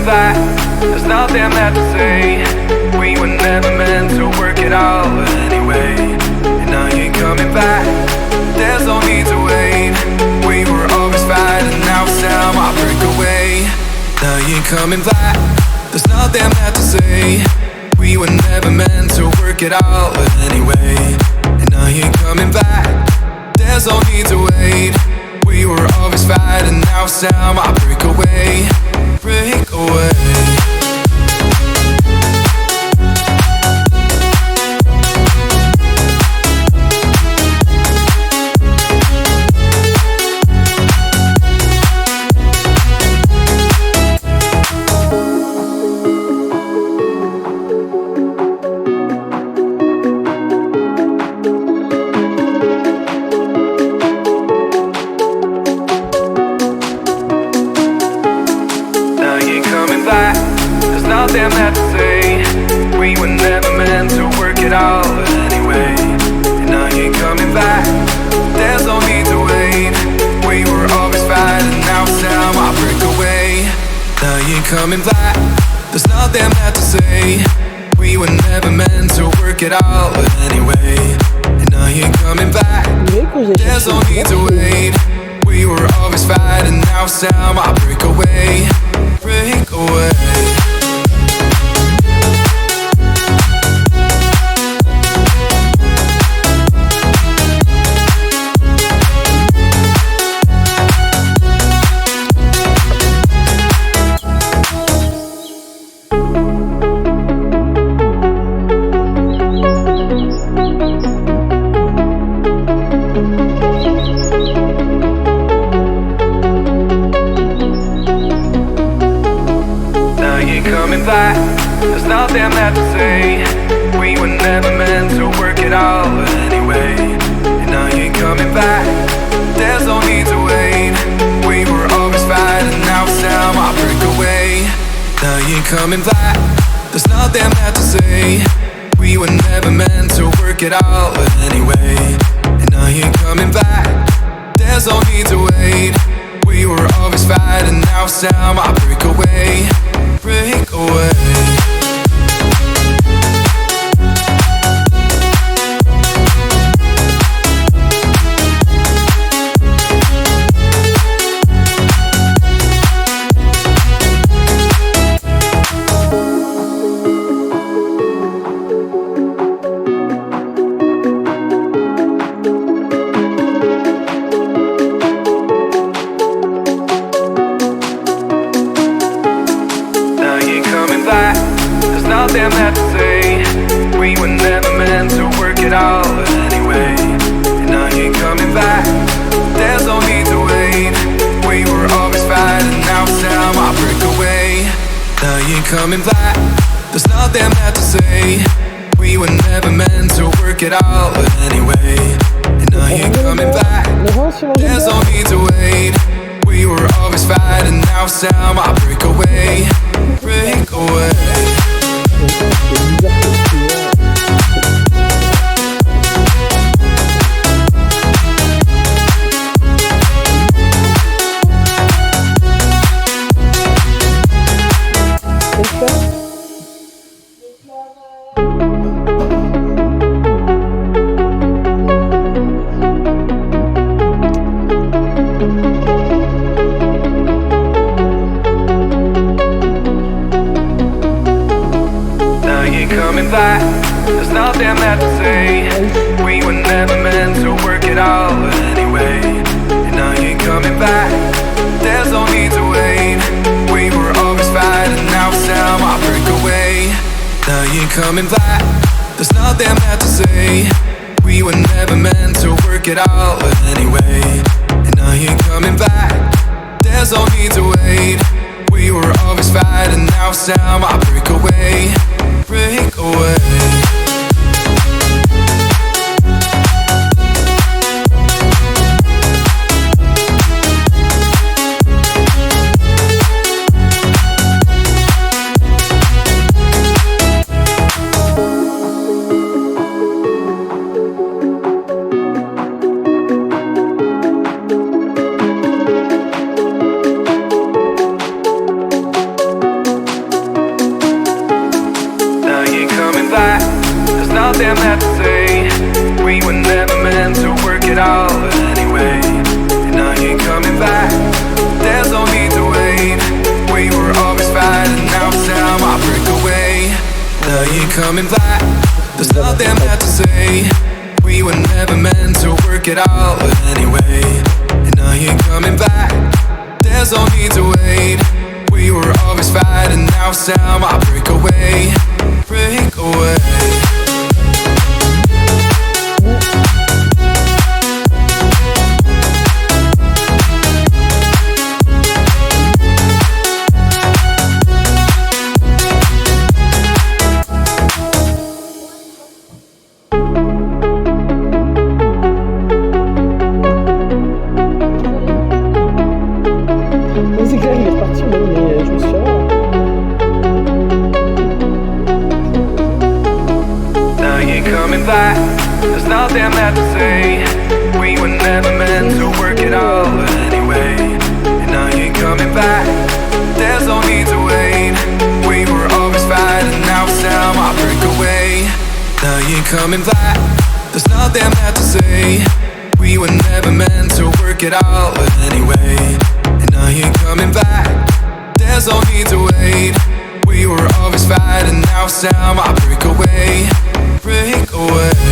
back. There's nothing left to say. We were never meant to work it out anyway. And now you're coming back. There's no need to wait. We were always fighting, now it's time I break away. Now you're coming back. There's nothing left to say. We were never meant to work it out anyway. And now you're coming back. There's no need to wait. We were always fighting, now it's time I break away. Break away. Nothing left to say. We were never meant to work it out anyway. And now you're coming back. There's no need to wait. We were always fighting, now it's time I break away. Now you're coming back. There's nothing left to say. We were never meant to work it out anyway. And now you're coming back. There's no need to wait. We were always fighting, now it's time I break away. Break away. There's nothing left to say. We were never meant to work it out anyway. And now you're coming back. There's no need to wait. We were always fighting, now it's time I break away. Now you're coming back. There's nothing left to say. We were never meant to work it out anyway. And now you're coming back. There's no need to wait. We were always fighting, now it's time I break away. Break away. Nothing left to say. We were never meant to work it out anyway. And now you're coming back. There's no need to wait. We were always fighting, now it's time I break away. Now you're coming back. There's nothing left to say. We were never meant to work it out anyway. And now you're coming back. There's no need to wait. We were always fighting, now it's time I break away. Break away. Coming back, there's nothing left to say. We were never meant to work it out anyway. And now you're coming back. There's no need to wait. We were always fighting, now it's time I break away. Now you're coming back. There's nothing left to say. We were never meant to work it out anyway. And now you're coming back. There's no need to wait. We were always fighting, now it's time I break away. Break away. coming back. There's nothing left to say. We were never meant to work it out anyway. And now you're coming back. There's no need to wait. We were always fighting, now it's time I break away. Now you're coming back. There's nothing left to say. We were never meant to work it out anyway. And now you're coming back. There's no need to wait. We were always fighting, now it's time I break away. Break away. There's nothing left to say. We were never meant to work it out anyway. And now you're coming back. There's no need to wait. We were always fighting, now it's time I break away. Now you're coming back. There's nothing left to say. We were never meant to work it out anyway. And now you're coming back. There's no need to wait. We were always fighting, now it's time I break away. Break away.